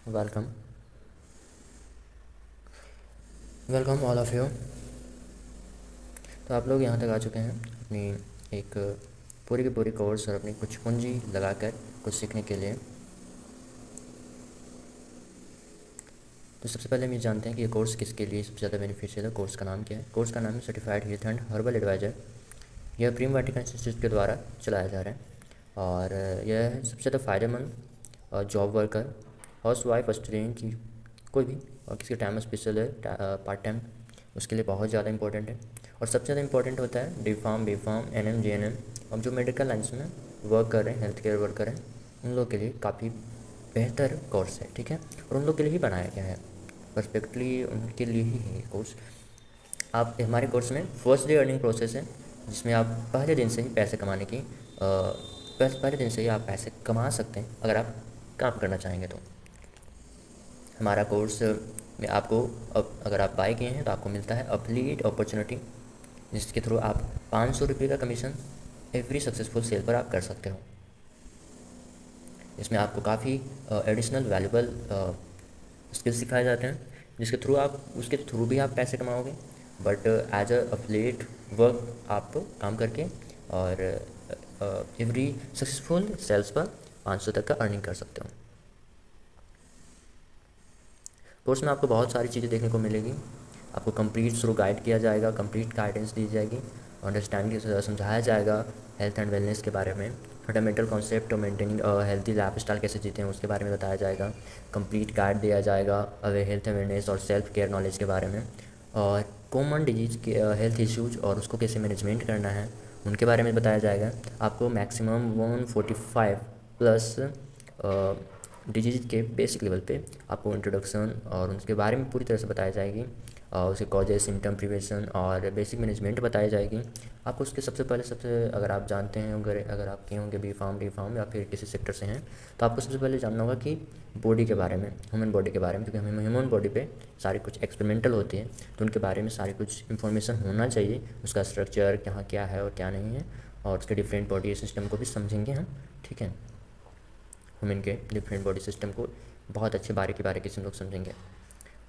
Welcome welcome all of you. तो आप लोग यहाँ तक आ चुके हैं अपनी एक पूरी की पूरी कोर्स और अपनी कुछ पूंजी लगाकर कुछ सीखने के लिए। तो सबसे पहले हम ये जानते हैं कि ये कोर्स किसके लिए सबसे ज़्यादा बेनिफिशियल है। कोर्स का नाम क्या है? कोर्स का नाम है certified health and herbal advisor. यह प्रीम वाटिका इंस्टीट्यूट के द्वारा चलाया जा रहा है और यह सबसे ज़्यादा फ़ायदेमंद job worker, house wife, student, कोई भी और किसी टाइम स्पेशल है पार्ट टाइम, उसके लिए बहुत ज़्यादा इंपॉर्टेंट है। और सबसे ज़्यादा इंपॉर्टेंट होता है D pharm, B pharm, N M, J N M और जो मेडिकल लाइन्स में वर्क कर रहे हैं, हेल्थ केयर वर्कर हैं, उन लोगों के लिए काफ़ी बेहतर कोर्स है। ठीक है, और उन लोग के लिए ही बनाया गया है, परफेक्टली उनके लिए ही है ये कोर्स। आप हमारे कोर्स में फर्स्ट डे अर्निंग प्रोसेस है, जिसमें आप पहले दिन से ही पैसे कमाने की पहले दिन से ही आप पैसे कमा सकते हैं अगर आप काम करना चाहेंगे तो। हमारा कोर्स में आपको अब अगर आप बाय किए हैं तो आपको मिलता है अफिलिएट अपॉर्चुनिटी, जिसके थ्रू आप 500 रुपये का कमीशन एवरी सक्सेसफुल सेल पर आप कर सकते हो। इसमें आपको काफ़ी एडिशनल वैल्यूबल स्किल्स सिखाए जाते हैं, जिसके थ्रू आप उसके थ्रू भी आप पैसे कमाओगे, but as a affiliate work आप काम करके और एवरी सक्सेसफुल सेल्स पर 500 तक का अर्निंग कर सकते हो। कोर्स में आपको बहुत सारी चीज़ें देखने को मिलेगी। आपको कंप्लीट थ्रू गाइड किया जाएगा, कंप्लीट गाइडेंस दी जाएगी, अंडरस्टैंडिंग समझाया जाएगा हेल्थ एंड वेलनेस के बारे में, फंडामेंटल कॉन्सेप्ट और मेंटेनिंग हेल्थी लाइफ स्टाइल कैसे जीते हैं उसके बारे में बताया जाएगा। कंप्लीट गाइड दिया जाएगा हेल्थ अवेयरनेस और सेल्फ केयर नॉलेज के बारे में, और कॉमन डिजीज़ के हेल्थ इश्यूज और उसको कैसे मैनेजमेंट करना है उनके बारे में बताया जाएगा। आपको मैक्सिमम 145 प्लस डिजीज़ के बेसिक लेवल पे आपको इंट्रोडक्शन और उसके बारे में पूरी तरह से बताई जाएगी, और उसके कॉजेज, सिम्टम, प्रिवेंशन और बेसिक मैनेजमेंट बताई जाएगी। आपको उसके सबसे अगर आप जानते हैं, अगर आप किए होंगे बी फार्म, डी फार्म या फिर किसी सेक्टर से हैं, तो आपको सबसे पहले जानना होगा कि बॉडी के बारे में, ह्यूमन बॉडी के बारे में, क्योंकि हमें ह्यूमन बॉडी पे सारी कुछ एक्सपेरिमेंटल होती है, तो उनके बारे में सारी कुछ इन्फॉर्मेशन होना चाहिए, उसका स्ट्रक्चर कहाँ क्या है और क्या नहीं है, और उसके डिफरेंट बॉडी सिस्टम को भी समझेंगे हम। ठीक है, ह्यूमन के डिफरेंट बॉडी सिस्टम को बहुत अच्छे बारीकी से हम लोग समझेंगे।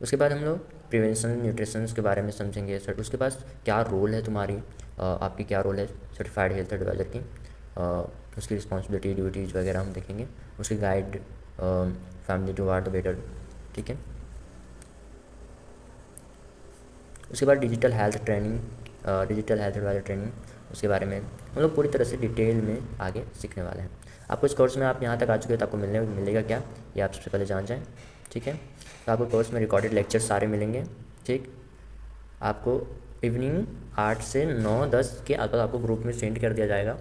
उसके बाद हम लोग प्रिवेंशन, न्यूट्रिशन के बारे में समझेंगे। सर उसके पास क्या रोल है तुम्हारी, आपकी क्या रोल है सर्टिफाइड हेल्थ एडवाइज़र की, उसकी रिस्पॉन्सिबिलिटी, ड्यूटीज़ वगैरह हम देखेंगे। उसकी guide family to are the better. ठीक है, उसके बाद digital health training, digital health advisor training, उसके बारे में हम लोग पूरी तरह से डिटेल में आगे सीखने वाले हैं। आपको इस कोर्स में आप यहाँ तक आ चुके हैं तो आपको मिलेगा क्या, ये आप सबसे पहले जान जाएँ। ठीक है, तो आपको कोर्स में रिकॉर्डेड लेक्चर सारे मिलेंगे। ठीक, आपको इवनिंग 8 से 9-10 के आसपास आपको ग्रुप में सेंड कर दिया जाएगा।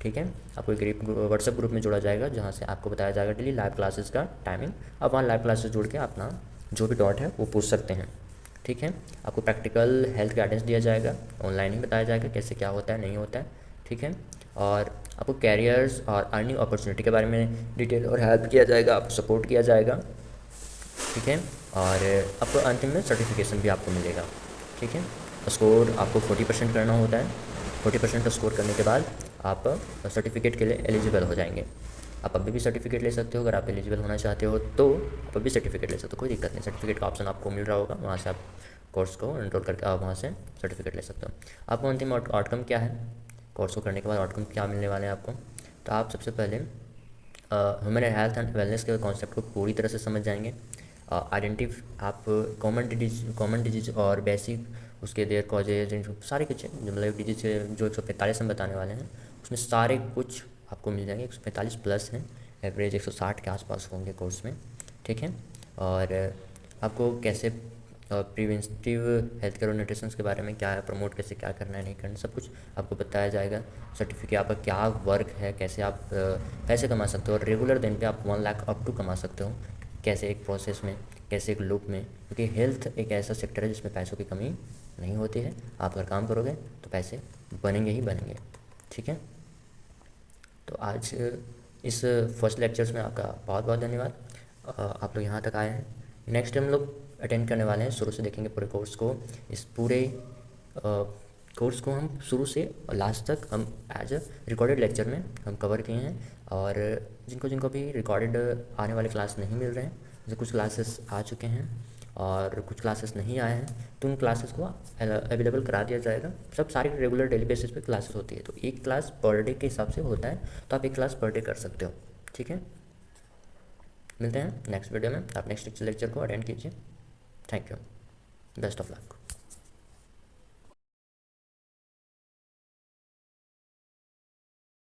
ठीक है, आपको एक व्हाट्सएप ग्रुप में जोड़ा जाएगा, जहाँ से आपको बताया जाएगा डेली लाइव क्लासेस का टाइमिंग। आप वहाँ लाइव क्लासेस जोड़ के अपना जो भी डाउट है वो पूछ सकते हैं। ठीक है, आपको प्रैक्टिकल हेल्थ गाइडेंस दिया जाएगा, ऑनलाइन ही बताया जाएगा कैसे क्या होता है नहीं होता है। ठीक है, और आपको कैरियर्स और अर्निंग अपॉर्चुनिटी के बारे में डिटेल और हेल्प किया जाएगा, आपको सपोर्ट किया जाएगा। ठीक है, और आपको अंतिम में सर्टिफिकेशन भी आपको मिलेगा। ठीक है, स्कोर आपको 40% करना होता है। 40% स्कोर करने के बाद आप सर्टिफिकेट के लिए एलिजिबल हो जाएंगे। आप अभी भी सर्टिफिकेट ले सकते हो, अगर आप एलिजिबल होना चाहते हो तो आप अभी सर्टिफिकेट ले सकते हो, कोई दिक्कत नहीं। सर्टिफिकेट का ऑप्शन आपको मिल रहा होगा, वहाँ से आप कोर्स को एनरोल करके आप वहाँ से सर्टिफिकेट ले सकते हो। आपको अंतिम आउटकम क्या है, कोर्स को करने के बाद आउटकम क्या मिलने वाले हैं आपको, तो आप सबसे पहले ह्यूमन हेल्थ एंड वेलनेस के कॉन्सेप्ट को पूरी तरह से समझ जाएंगे। आप कॉमन डिजीज और बेसिक उसके देयर कॉजेज, सारे कुछ मतलब डिजीज जो 145 हम बताने वाले हैं उसमें सारे कुछ आपको मिल जाएंगे। 145 प्लस हैं, एवरेज 160 के आसपास होंगे कोर्स में। ठीक है, और आपको कैसे प्रिवेंटिव हेल्थ केयर और न्यूट्रिशन के बारे में क्या है, प्रमोट कैसे क्या करना है नहीं करना, सब कुछ आपको बताया जाएगा। सर्टिफिकेट आपका क्या वर्क है, कैसे आप पैसे कमा सकते हो, और रेगुलर दिन पे आप 1 लाख अप टू कमा सकते हो, कैसे एक प्रोसेस में, कैसे एक लूप में, क्योंकि हेल्थ एक ऐसा सेक्टर है जिसमें पैसों की कमी नहीं होती है। आप अगर काम करोगे तो पैसे बनेंगे ही बनेंगे। ठीक है, तो आज इस फर्स्ट लेक्चर्स में आपका बहुत बहुत धन्यवाद। आप लोग यहाँ तक आए हैं। नेक्स्ट हम लोग अटेंड करने वाले हैं, शुरू से देखेंगे पूरे कोर्स को। इस पूरे कोर्स को हम शुरू से लास्ट तक हम एज अ रिकॉर्डेड लेक्चर में हम कवर किए हैं, और जिनको जिनको भी रिकॉर्डेड आने वाले क्लास नहीं मिल रहे हैं जैसे कुछ क्लासेस आ चुके हैं और कुछ क्लासेस नहीं आए हैं, तो उन क्लासेस को अवेलेबल करा दिया जाएगा। सब सारी रेगुलर डेली बेसिस पे क्लासेस होती है, तो एक क्लास पर डे के हिसाब से होता है, तो आप एक क्लास पर डे कर सकते हो। ठीक है, मिलते हैं नेक्स्ट वीडियो में। आप नेक्स्ट लेक्चर को अटेंड कीजिए। Thank you, best of luck.